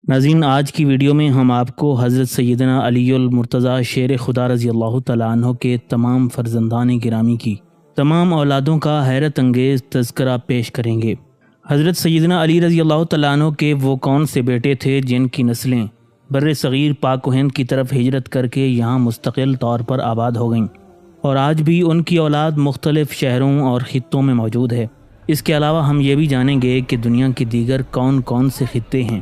ناظرین، آج کی ویڈیو میں ہم آپ کو حضرت سیدنا علی المرتضیٰ شیر خدا رضی اللہ تعالیٰ عنہ کے تمام فرزندان گرامی کی تمام اولادوں کا حیرت انگیز تذکرہ پیش کریں گے۔ حضرت سیدنا علی رضی اللہ تعالیٰ عنہ کے وہ کون سے بیٹے تھے جن کی نسلیں بر صغیر پاک و ہند کی طرف ہجرت کر کے یہاں مستقل طور پر آباد ہو گئیں، اور آج بھی ان کی اولاد مختلف شہروں اور خطوں میں موجود ہے۔ اس کے علاوہ ہم یہ بھی جانیں گے کہ دنیا کے دیگر کون کون سے خطے ہیں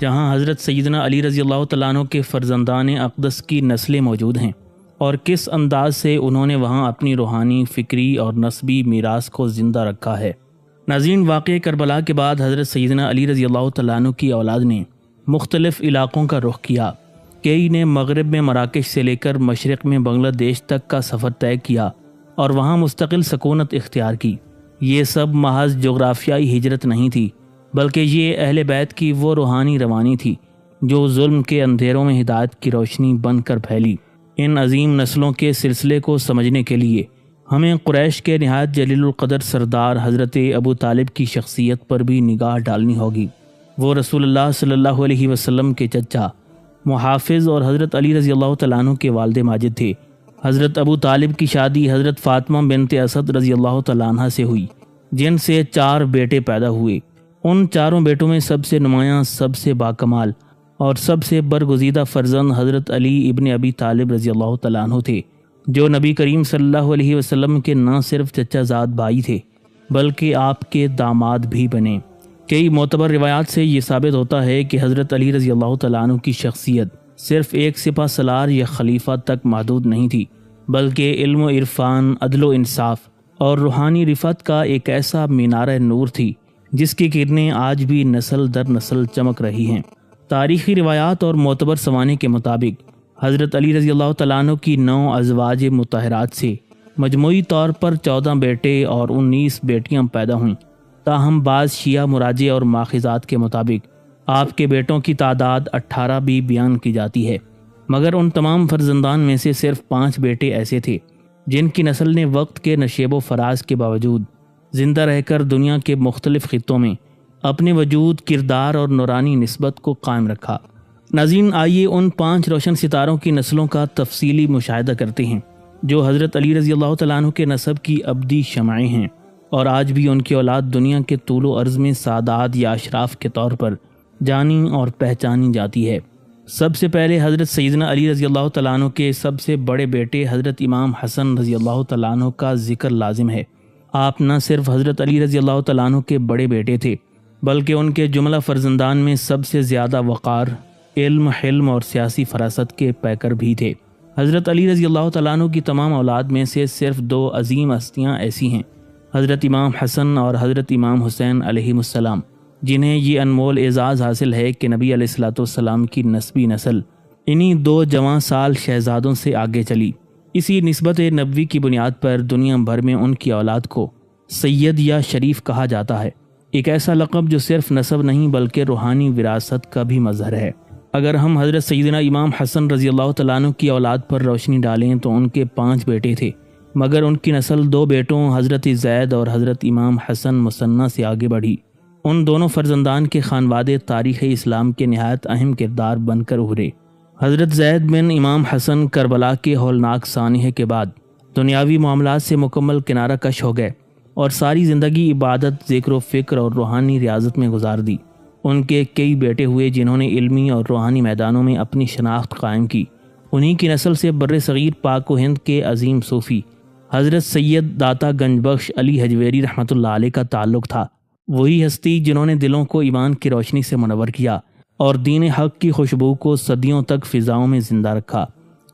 جہاں حضرت سیدنا علی رضی اللہ تعالیٰ عنہ کے فرزندان اقدس کی نسلیں موجود ہیں، اور کس انداز سے انہوں نے وہاں اپنی روحانی، فکری اور نسبی میراث کو زندہ رکھا ہے۔ ناظرین، واقعہ کربلا کے بعد حضرت سیدنا علی رضی اللہ تعالیٰ عنہ کی اولاد نے مختلف علاقوں کا رخ کیا۔ کئی نے مغرب میں مراکش سے لے کر مشرق میں بنگلہ دیش تک کا سفر طے کیا اور وہاں مستقل سکونت اختیار کی۔ یہ سب محض جغرافیائی ہجرت نہیں تھی، بلکہ یہ اہل بیت کی وہ روحانی روانی تھی جو ظلم کے اندھیروں میں ہدایت کی روشنی بن کر پھیلی۔ ان عظیم نسلوں کے سلسلے کو سمجھنے کے لیے ہمیں قریش کے نہایت جلیل القدر سردار حضرت ابو طالب کی شخصیت پر بھی نگاہ ڈالنی ہوگی۔ وہ رسول اللہ صلی اللہ علیہ وسلم کے چچا، محافظ اور حضرت علی رضی اللہ تعالیٰ عنہ کے والد ماجد تھے۔ حضرت ابو طالب کی شادی حضرت فاطمہ بنت اسد رضی اللہ تعالیٰ عنہ سے ہوئی، جن سے 4 بیٹے پیدا ہوئے۔ ان چاروں بیٹوں میں سب سے نمایاں، سب سے باکمال اور سب سے برگزیدہ فرزند حضرت علی ابن ابی طالب رضی اللہ تعالیٰ عنہ تھے، جو نبی کریم صلی اللہ علیہ وسلم کے نہ صرف چچا زاد بھائی تھے بلکہ آپ کے داماد بھی بنے۔ کئی معتبر روایات سے یہ ثابت ہوتا ہے کہ حضرت علی رضی اللہ تعالیٰ عنہ کی شخصیت صرف ایک سپہ سالار یا خلیفہ تک محدود نہیں تھی، بلکہ علم و عرفان، عدل و انصاف اور روحانی رفعت کا ایک ایسا مینارہ نور تھی جس کی کرنیں آج بھی نسل در نسل چمک رہی ہیں۔ تاریخی روایات اور معتبر سوانح کے مطابق حضرت علی رضی اللہ تعالیٰ عنہ کی 9 ازواج مطہرات سے مجموعی طور پر 14 بیٹے اور 19 بیٹیاں پیدا ہوئیں۔ تاہم بعض شیعہ مراجع اور ماخذات کے مطابق آپ کے بیٹوں کی تعداد 18 بھی بیان کی جاتی ہے، مگر ان تمام فرزندان میں سے صرف 5 بیٹے ایسے تھے جن کی نسل نے وقت کے نشیب و فراز کے باوجود زندہ رہ کر دنیا کے مختلف خطوں میں اپنے وجود، کردار اور نورانی نسبت کو قائم رکھا۔ ناظرین، آئیے ان 5 روشن ستاروں کی نسلوں کا تفصیلی مشاہدہ کرتے ہیں جو حضرت علی رضی اللہ تعالیٰ عنہ کے نسب کی ابدی شمعیں ہیں، اور آج بھی ان کی اولاد دنیا کے طول و عرض میں سادات یا اشراف کے طور پر جانی اور پہچانی جاتی ہے۔ سب سے پہلے حضرت سیدنا علی رضی اللہ تعالیٰ عنہ کے سب سے بڑے بیٹے حضرت امام حسن رضی اللہ تعالیٰ عنہ کا ذکر لازم ہے۔ آپ نہ صرف حضرت علی رضی اللہ تعالیٰ عنہ کے بڑے بیٹے تھے، بلکہ ان کے جملہ فرزندان میں سب سے زیادہ وقار، علم، حلم اور سیاسی فراست کے پیکر بھی تھے۔ حضرت علی رضی اللہ تعالیٰ عنہ کی تمام اولاد میں سے صرف 2 عظیم ہستیاں ایسی ہیں، حضرت امام حسن اور حضرت امام حسین علیہ السلام، جنہیں یہ انمول اعزاز حاصل ہے کہ نبی علیہ الصلوۃ والسلام کی نسبی نسل انہی 2 جواں سال شہزادوں سے آگے چلی۔ اسی نسبت نبوی کی بنیاد پر دنیا بھر میں ان کی اولاد کو سید یا شریف کہا جاتا ہے، ایک ایسا لقب جو صرف نسب نہیں بلکہ روحانی وراثت کا بھی مظہر ہے۔ اگر ہم حضرت سیدنا امام حسن رضی اللہ تعالیٰ عنہ کی اولاد پر روشنی ڈالیں تو ان کے 5 بیٹے تھے، مگر ان کی نسل 2 بیٹوں حضرت زید اور حضرت امام حسن مثنیٰ سے آگے بڑھی۔ ان دونوں فرزندان کے خانوادے تاریخ اسلام کے نہایت اہم کردار بن کر ابھرے۔ حضرت زید بن امام حسن کربلا کے ہولناک سانحے کے بعد دنیاوی معاملات سے مکمل کنارہ کش ہو گئے اور ساری زندگی عبادت، ذکر و فکر اور روحانی ریاضت میں گزار دی۔ ان کے کئی بیٹے ہوئے جنہوں نے علمی اور روحانی میدانوں میں اپنی شناخت قائم کی۔ انہی کی نسل سے بر صغیر پاک و ہند کے عظیم صوفی حضرت سید داتا گنج بخش علی حجویری رحمۃ اللہ علیہ کا تعلق تھا۔ وہی ہستی جنہوں نے دلوں کو ایمان کی روشنی سے منور کیا اور دین حق کی خوشبو کو صدیوں تک فضاؤں میں زندہ رکھا۔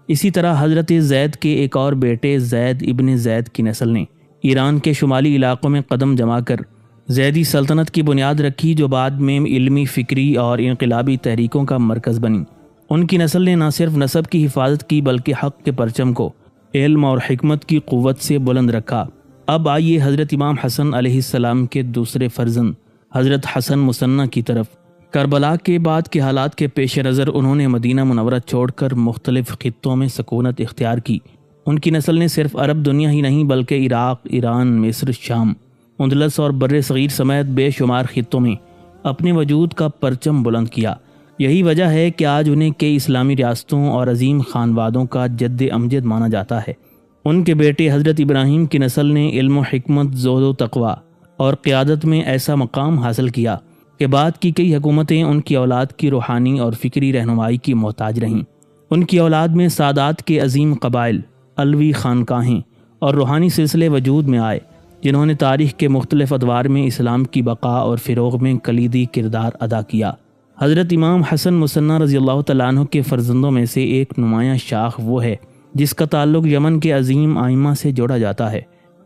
اسی طرح حضرت زید کے ایک اور بیٹے زید ابن زید کی نسل نے ایران کے شمالی علاقوں میں قدم جما کر زیدی سلطنت کی بنیاد رکھی، جو بعد میں علمی، فکری اور انقلابی تحریکوں کا مرکز بنی۔ ان کی نسل نے نہ صرف نسب کی حفاظت کی بلکہ حق کے پرچم کو علم اور حکمت کی قوت سے بلند رکھا۔ اب آئیے حضرت امام حسن علیہ السلام کے دوسرے فرزند حضرت حسن مثنیٰ کی طرف۔ کربلا کے بعد کے حالات کے پیش نظر انہوں نے مدینہ منورہ چھوڑ کر مختلف خطوں میں سکونت اختیار کی۔ ان کی نسل نے صرف عرب دنیا ہی نہیں بلکہ عراق، ایران، مصر، شام، اندلس اور بر صغیر سمیت بے شمار خطوں میں اپنے وجود کا پرچم بلند کیا۔ یہی وجہ ہے کہ آج انہیں کئی اسلامی ریاستوں اور عظیم خانوادوں کا جد امجد مانا جاتا ہے۔ ان کے بیٹے حضرت ابراہیم کی نسل نے علم و حکمت، زہد و تقوی اور قیادت میں ایسا مقام حاصل کیا کہ بعد کی کئی حکومتیں ان کی اولاد کی روحانی اور فکری رہنمائی کی محتاج رہیں۔ ان کی اولاد میں سادات کے عظیم قبائل، علوی خانقاہیں اور روحانی سلسلے وجود میں آئے، جنہوں نے تاریخ کے مختلف ادوار میں اسلام کی بقا اور فروغ میں کلیدی کردار ادا کیا۔ حضرت امام حسن مصنع رضی اللہ تعالیٰ عنہ کے فرزندوں میں سے ایک نمایاں شاخ وہ ہے جس کا تعلق یمن کے عظیم ائمہ سے جوڑا جاتا ہے۔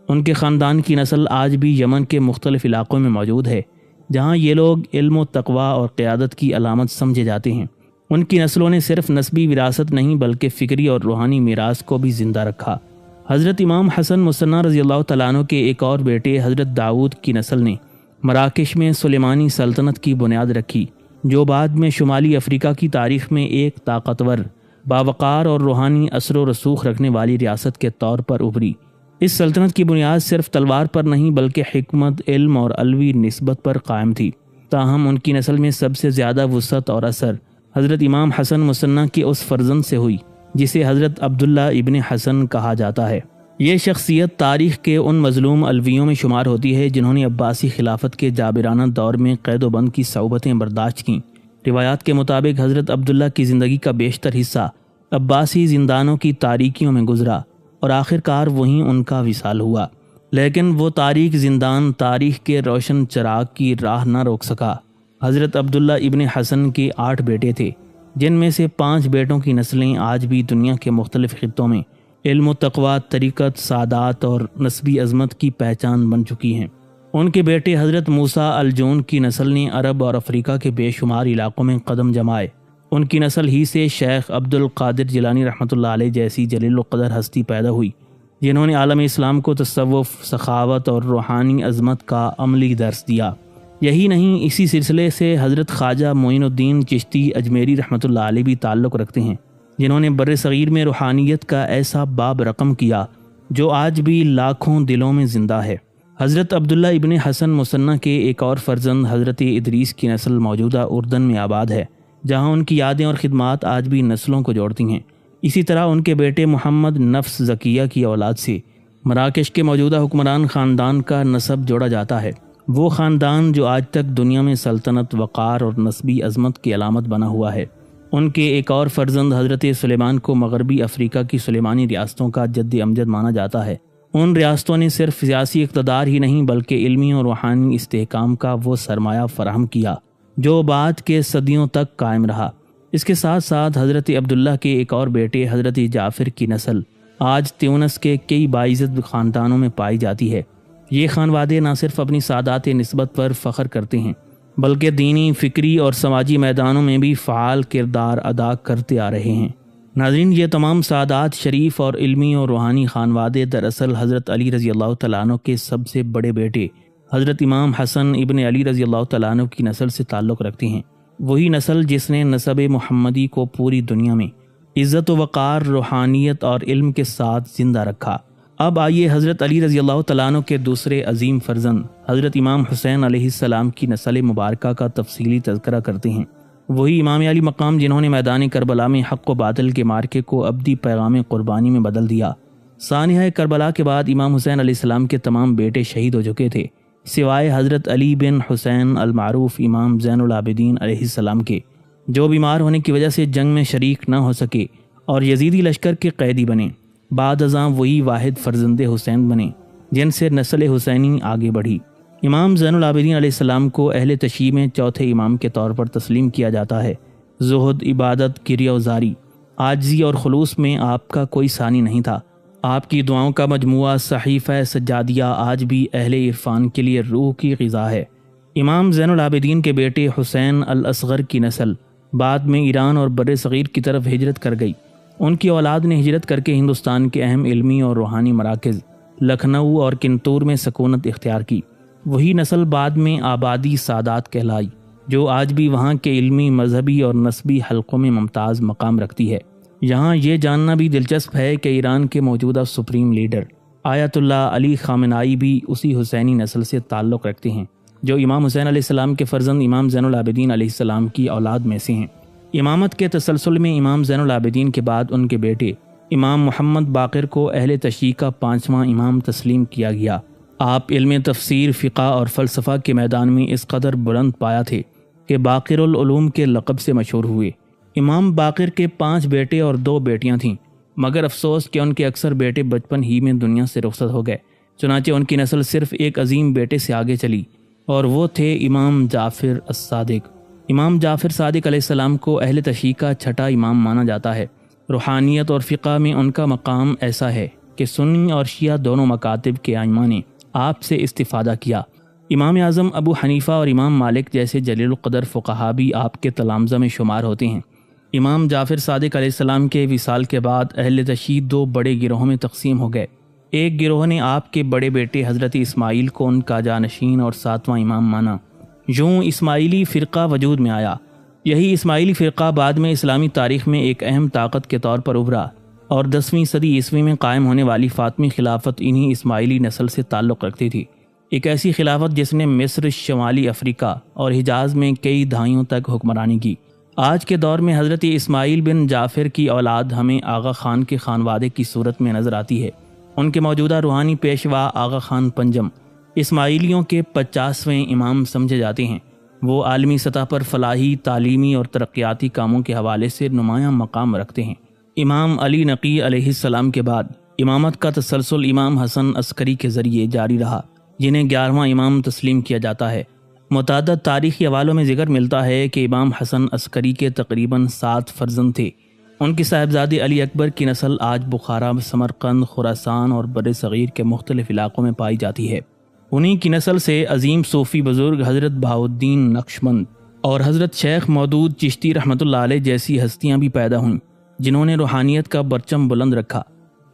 ان کے خاندان کی نسل آج بھی یمن کے مختلف علاقوں میں موجود ہے، جہاں یہ لوگ علم و تقوی اور قیادت کی علامت سمجھے جاتے ہیں۔ ان کی نسلوں نے صرف نسبی وراثت نہیں بلکہ فکری اور روحانی میراث کو بھی زندہ رکھا۔ حضرت امام حسن مصنع رضی اللہ تعالیٰ عنہ کے ایک اور بیٹے حضرت داؤد کی نسل نے مراکش میں سلیمانی سلطنت کی بنیاد رکھی، جو بعد میں شمالی افریقہ کی تاریخ میں ایک طاقتور، باوقار اور روحانی اثر و رسوخ رکھنے والی ریاست کے طور پر ابھری۔ اس سلطنت کی بنیاد صرف تلوار پر نہیں بلکہ حکمت، علم اور علوی نسبت پر قائم تھی۔ تاہم ان کی نسل میں سب سے زیادہ وسعت اور اثر حضرت امام حسن مصنع کے اس فرزند سے ہوئی جسے حضرت عبداللہ ابن حسن کہا جاتا ہے۔ یہ شخصیت تاریخ کے ان مظلوم علویوں میں شمار ہوتی ہے جنہوں نے عباسی خلافت کے جابرانہ دور میں قید و بند کی صعوبتیں برداشت کیں۔ روایات کے مطابق حضرت عبداللہ کی زندگی کا بیشتر حصہ عباسی زندانوں کی تاریکیوں میں گزرا اور آخرکار وہیں ان کا وصال ہوا، لیکن وہ تاریک زندان تاریخ کے روشن چراغ کی راہ نہ روک سکا۔ حضرت عبداللہ ابن حسن کے 8 بیٹے تھے، جن میں سے 5 بیٹوں کی نسلیں آج بھی دنیا کے مختلف خطوں میں علم و تقوی، طریقت، سعادت اور نسبی عظمت کی پہچان بن چکی ہیں۔ ان کے بیٹے حضرت موسیٰ الجون کی نسل نے عرب اور افریقہ کے بے شمار علاقوں میں قدم جمائے۔ ان کی نسل ہی سے شیخ عبد القادر جیلانی رحمۃ اللہ علیہ جیسی جلیل القدر ہستی پیدا ہوئی، جنہوں نے عالم اسلام کو تصوف، سخاوت اور روحانی عظمت کا عملی درس دیا۔ یہی نہیں، اسی سلسلے سے حضرت خواجہ معین الدین چشتی اجمیری رحمۃ اللہ علیہ بھی تعلق رکھتے ہیں، جنہوں نے بر صغیر میں روحانیت کا ایسا باب رقم کیا جو آج بھی لاکھوں دلوں میں زندہ ہے۔ حضرت عبداللہ ابن حسن مصنع کے ایک اور فرزند حضرت ادریس کی نسل موجودہ اردن میں آباد ہے، جہاں ان کی یادیں اور خدمات آج بھی نسلوں کو جوڑتی ہیں۔ اسی طرح ان کے بیٹے محمد نفس زکیہ کی اولاد سے مراکش کے موجودہ حکمران خاندان کا نسب جوڑا جاتا ہے، وہ خاندان جو آج تک دنیا میں سلطنت، وقار اور نسبی عظمت کی علامت بنا ہوا ہے۔ ان کے ایک اور فرزند حضرت سلیمان کو مغربی افریقہ کی سلیمانی ریاستوں کا جد امجد مانا جاتا ہے۔ ان ریاستوں نے صرف سیاسی اقتدار ہی نہیں بلکہ علمی اور روحانی استحکام کا وہ سرمایہ فراہم کیا جو بعد کے صدیوں تک قائم رہا۔ اس کے ساتھ ساتھ حضرت عبداللہ کے ایک اور بیٹے حضرت جعفر کی نسل آج تیونس کے کئی باعزت خاندانوں میں پائی جاتی ہے۔ یہ خانوادے نہ صرف اپنی سعادت نسبت پر فخر کرتے ہیں بلکہ دینی، فکری اور سماجی میدانوں میں بھی فعال کردار ادا کرتے آ رہے ہیں۔ ناظرین، یہ تمام سعادات شریف اور علمی اور روحانی خانوادے دراصل حضرت علی رضی اللہ تعالیٰ عنہ کے سب سے بڑے بیٹے حضرت امام حسن ابن علی رضی اللہ تعالیٰ عنہ کی نسل سے تعلق رکھتے ہیں۔ وہی نسل جس نے نسب محمدی کو پوری دنیا میں عزت و وقار، روحانیت اور علم کے ساتھ زندہ رکھا۔ اب آئیے حضرت علی رضی اللہ تعالیٰ عنہ کے دوسرے عظیم فرزند حضرت امام حسین علیہ السلام کی نسل مبارکہ کا تفصیلی تذکرہ کرتے ہیں۔ وہی امام علی مقام جنہوں نے میدان کربلا میں حق و باطل کے مارکے کو ابدی پیغام قربانی میں بدل دیا۔ سانحہ کربلا کے بعد امام حسین علیہ السلام کے تمام بیٹے شہید ہو چکے تھے، سوائے حضرت علی بن حسین المعروف امام زین العابدین علیہ السلام کے، جو بیمار ہونے کی وجہ سے جنگ میں شریک نہ ہو سکے اور یزیدی لشکر کے قیدی بنے۔ بعد ازاں وہی واحد فرزند حسین بنے جن سے نسل حسینی آگے بڑھی۔ امام زین العابدین علیہ السلام کو اہل تشیع میں چوتھے امام کے طور پر تسلیم کیا جاتا ہے۔ زہد، عبادت، کریا و زاری، عاجزی اور خلوص میں آپ کا کوئی ثانی نہیں تھا۔ آپ کی دعاؤں کا مجموعہ صحیفہ سجادیہ آج بھی اہل عرفان کے لیے روح کی غذا ہے۔ امام زین العابدین کے بیٹے حسین الاصغر کی نسل بعد میں ایران اور بر صغیر کی طرف ہجرت کر گئی۔ ان کی اولاد نے ہجرت کر کے ہندوستان کے اہم علمی اور روحانی مراکز لکھنؤ اور کنتور میں سکونت اختیار کی۔ وہی نسل بعد میں آبادی سادات کہلائی، جو آج بھی وہاں کے علمی، مذہبی اور نسبی حلقوں میں ممتاز مقام رکھتی ہے۔ یہاں یہ جاننا بھی دلچسپ ہے کہ ایران کے موجودہ سپریم لیڈر آیت اللہ علی خامنائی بھی اسی حسینی نسل سے تعلق رکھتے ہیں، جو امام حسین علیہ السلام کے فرزند امام زین العابدین علیہ السلام کی اولاد میں سے ہیں۔ امامت کے تسلسل میں امام زین العابدین کے بعد ان کے بیٹے امام محمد باقر کو اہل تشیع کا 5واں امام تسلیم کیا گیا۔ آپ علم تفسیر، فقہ اور فلسفہ کے میدان میں اس قدر بلند پایا تھے کہ باقر العلوم کے لقب سے مشہور ہوئے۔ امام باقر کے 5 بیٹے اور 2 بیٹیاں تھیں، مگر افسوس کہ ان کے اکثر بیٹے بچپن ہی میں دنیا سے رخصت ہو گئے۔ چنانچہ ان کی نسل صرف ایک عظیم بیٹے سے آگے چلی اور وہ تھے امام جعفر الصادق۔ امام جعفر صادق علیہ السلام کو اہل تشیع کا 6واں امام مانا جاتا ہے۔ روحانیت اور فقہ میں ان کا مقام ایسا ہے کہ سنی اور شیعہ دونوں مکاتب کے ائمہ نے آپ سے استفادہ کیا۔ امام اعظم ابو حنیفہ اور امام مالک جیسے جلیل القدر فقہا بھی آپ کے تلامذہ میں شمار ہوتے ہیں۔ امام جعفر صادق علیہ السلام کے وصال کے بعد اہل تشیع 2 بڑے گروہوں میں تقسیم ہو گئے۔ ایک گروہ نے آپ کے بڑے بیٹے حضرت اسماعیل کو ان کا جانشین اور 7واں امام مانا۔ یوں اسماعیلی فرقہ وجود میں آیا۔ یہی اسماعیلی فرقہ بعد میں اسلامی تاریخ میں ایک اہم طاقت کے طور پر ابھرا اور 10ویں صدی عیسوی میں قائم ہونے والی فاطمی خلافت انہی اسماعیلی نسل سے تعلق رکھتی تھی۔ ایک ایسی خلافت جس نے مصر، شمالی افریقہ اور حجاز میں کئی دہائیوں تک حکمرانی کی۔ آج کے دور میں حضرت اسماعیل بن جعفر کی اولاد ہمیں آغا خان کے خانوادے کی صورت میں نظر آتی ہے۔ ان کے موجودہ روحانی پیشوا آغا خان پنجم اسماعیلیوں کے 50ویں امام سمجھے جاتے ہیں۔ وہ عالمی سطح پر فلاحی، تعلیمی اور ترقیاتی کاموں کے حوالے سے نمایاں مقام رکھتے ہیں۔ امام علی نقی علیہ السلام کے بعد امامت کا تسلسل امام حسن عسکری کے ذریعے جاری رہا، جنہیں 11واں امام تسلیم کیا جاتا ہے۔ متعدد تاریخی حوالوں میں ذکر ملتا ہے کہ امام حسن عسکری کے تقریباً 7 فرزند تھے۔ ان کے صاحبزادے علی اکبر کی نسل آج بخارا، سمرقند، خراسان اور بر صغیر کے مختلف علاقوں میں پائی جاتی ہے۔ انہی کی نسل سے عظیم صوفی بزرگ حضرت بہاؤالدین نقشبند اور حضرت شیخ مودود چشتی رحمۃ اللہ علیہ جیسی ہستیاں بھی پیدا ہوئیں، جنہوں نے روحانیت کا پرچم بلند رکھا۔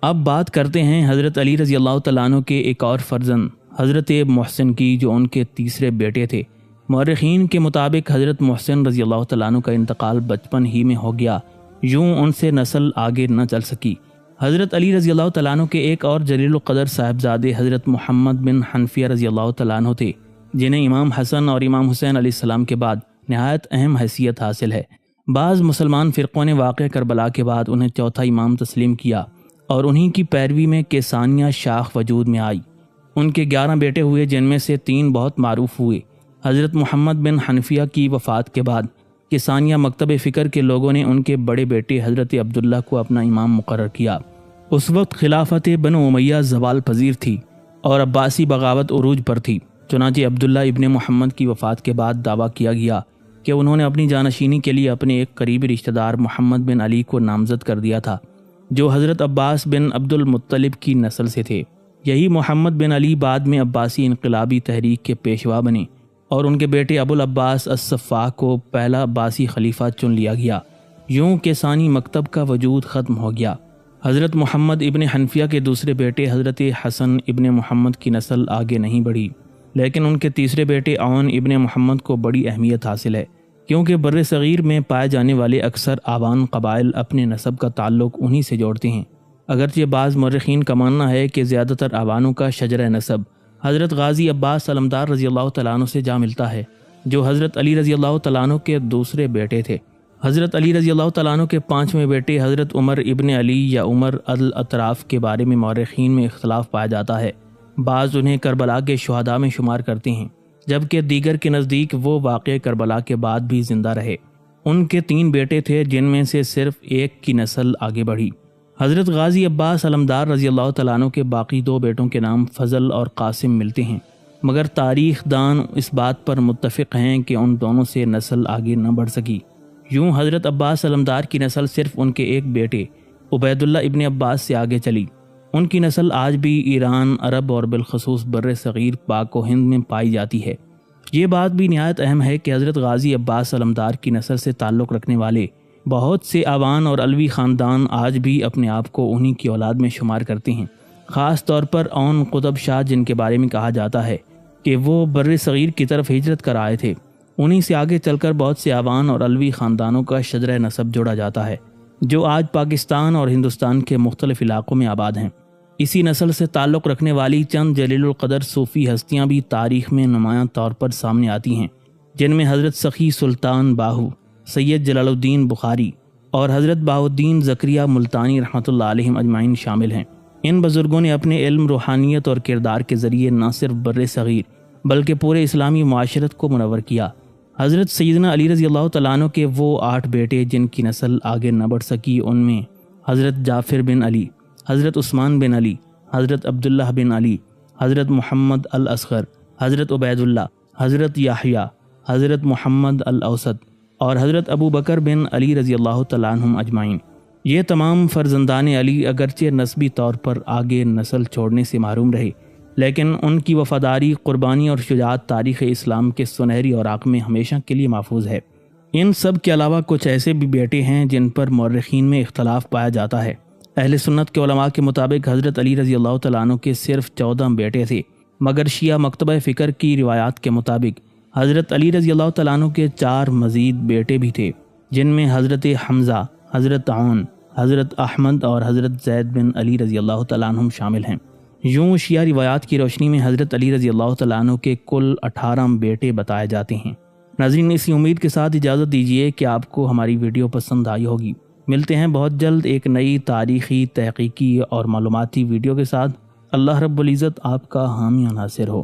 اب بات کرتے ہیں حضرت علی رضی اللہ تعالیٰ عنہ کے ایک اور فرزند حضرت محسن کی، جو ان کے تیسرے بیٹے تھے۔ مورخین کے مطابق حضرت محسن رضی اللہ تعالیٰ عنہ کا انتقال بچپن ہی میں ہو گیا، یوں ان سے نسل آگے نہ چل سکی۔ حضرت علی رضی اللہ تعالیٰ عنہ کے ایک اور جلیل القدر صاحبزادے حضرت محمد بن حنفیہ رضی اللہ تعالیٰ عنہ تھے، جنہیں امام حسن اور امام حسین علیہ السلام کے بعد نہایت اہم حیثیت حاصل ہے۔ بعض مسلمان فرقوں نے واقع کربلا کے بعد انہیں 4تھا امام تسلیم کیا اور انہی کی پیروی میں کیسانیہ شاخ وجود میں آئی۔ ان کے 11 بیٹے ہوئے، جن میں سے 3 بہت معروف ہوئے۔ حضرت محمد بن حنفیہ کی وفات کے بعد کیسانیہ مکتب فکر کے لوگوں نے ان کے بڑے بیٹے حضرت عبداللہ کو اپنا امام مقرر کیا۔ اس وقت خلافت بنو امیہ زوال پذیر تھی اور عباسی بغاوت عروج پر تھی۔ چنانچہ عبداللہ ابن محمد کی وفات کے بعد دعویٰ کیا گیا کہ انہوں نے اپنی جانشینی کے لیے اپنے ایک قریبی رشتہ دار محمد بن علی کو نامزد کر دیا تھا، جو حضرت عباس بن عبد المطلب کی نسل سے تھے۔ یہی محمد بن علی بعد میں عباسی انقلابی تحریک کے پیشوا بنے اور ان کے بیٹے ابو العباس الصفاح کو پہلا عباسی خلیفہ چن لیا گیا۔ یوں کیسانی مکتب کا وجود ختم ہو گیا۔ حضرت محمد ابن حنفیہ کے دوسرے بیٹے حضرت حسن ابن محمد کی نسل آگے نہیں بڑھی، لیکن ان کے تیسرے بیٹے عون ابن محمد کو بڑی اہمیت حاصل ہے، کیونکہ بر صغیر میں پائے جانے والے اکثر آوان قبائل اپنے نسب کا تعلق انہی سے جوڑتے ہیں۔ اگرچہ بعض مورخین کا ماننا ہے کہ زیادہ تر آوانوں کا شجرہ نسب حضرت غازی عباس علمدار رضی اللہ تعالیٰ عنہ سے جا ملتا ہے، جو حضرت علی رضی اللہ تعالیٰ عنہ کے دوسرے بیٹے تھے۔ حضرت علی رضی اللہ تعالیٰ عنہ کے 5ویں بیٹے حضرت عمر ابن علی یا عمر الاطراف کے بارے میں مورخین میں اختلاف پایا جاتا ہے۔ بعض انہیں کربلا کے شہداء میں شمار کرتے ہیں، جبکہ دیگر کے نزدیک وہ واقع کربلا کے بعد بھی زندہ رہے۔ ان کے 3 بیٹے تھے، جن میں سے صرف ایک کی نسل آگے بڑھی۔ حضرت غازی عباس علمدار رضی اللہ تعالیٰ عنہ کے باقی 2 بیٹوں کے نام فضل اور قاسم ملتے ہیں، مگر تاریخ دان اس بات پر متفق ہیں کہ ان دونوں سے نسل آگے نہ بڑھ سکی۔ یوں حضرت عباس علمدار کی نسل صرف ان کے ایک بیٹے عبید اللہ ابن عباس سے آگے چلی۔ ان کی نسل آج بھی ایران، عرب اور بالخصوص بر صغیر، پاک و ہند میں پائی جاتی ہے۔ یہ بات بھی نہایت اہم ہے کہ حضرت غازی عباس علمدار کی نسل سے تعلق رکھنے والے بہت سے آوان اور علوی خاندان آج بھی اپنے آپ کو انہی کی اولاد میں شمار کرتے ہیں۔ خاص طور پر اون قطب شاہ، جن کے بارے میں کہا جاتا ہے کہ وہ بر صغیر کی طرف ہجرت کر آئے تھے، انہی سے آگے چل کر بہت سے آوان اور علوی خاندانوں کا شجرہ نسب جوڑا جاتا ہے، جو آج پاکستان اور ہندوستان کے مختلف علاقوں میں آباد ہیں۔ اسی نسل سے تعلق رکھنے والی چند جلیل القدر صوفی ہستیاں بھی تاریخ میں نمایاں طور پر سامنے آتی ہیں، جن میں حضرت سخی سلطان باہو، سید جلال الدین بخاری اور حضرت بہاؤالدین زکریہ ملتانی رحمۃ اللہ علیہم اجمعین شامل ہیں۔ ان بزرگوں نے اپنے علم، روحانیت اور کردار کے ذریعے نہ صرف بر صغیر بلکہ پورے اسلامی معاشرت کو منور کیا۔ حضرت سیدنا علی رضی اللہ تعالیٰ عنہ کے وہ 8 بیٹے جن کی نسل آگے نہ بڑھ سکی، ان میں حضرت جعفر بن علی، حضرت عثمان بن علی، حضرت عبداللہ بن علی، حضرت محمد الاصغر، حضرت عبید اللہ، حضرت یحییٰ، حضرت محمد الاوسط اور حضرت ابو بکر بن علی رضی اللہ تعالیٰ عنہم اجمعین۔ یہ تمام فرزندان علی اگرچہ نسبی طور پر آگے نسل چھوڑنے سے محروم رہے، لیکن ان کی وفاداری، قربانی اور شجاعت تاریخ اسلام کے سنہری اوراق میں ہمیشہ کے لیے محفوظ ہے۔ ان سب کے علاوہ کچھ ایسے بھی بیٹے ہیں جن پر مورخین میں اختلاف پایا جاتا ہے۔ اہل سنت کے علماء کے مطابق حضرت علی رضی اللہ تعالیٰ عنہ کے صرف 14 بیٹے تھے، مگر شیعہ مکتبہ فکر کی روایات کے مطابق حضرت علی رضی اللہ تعالیٰ عنہ کے 4 مزید بیٹے بھی تھے، جن میں حضرت حمزہ، حضرت عون، حضرت احمد اور حضرت زید بن علی رضی اللہ تعالیٰ عنہم شامل ہیں۔ یوں شیعہ روایات کی روشنی میں حضرت علی رضی اللہ تعالیٰ عنہ کے کل 18 بیٹے بتائے جاتے ہیں۔ ناظرین، اسی امید کے ساتھ اجازت دیجیے کہ آپ کو ہماری ویڈیو پسند آئی ہوگی۔ ملتے ہیں بہت جلد ایک نئی تاریخی، تحقیقی اور معلوماتی ویڈیو کے ساتھ۔ اللہ رب العزت آپ کا حامی و ناصر ہو۔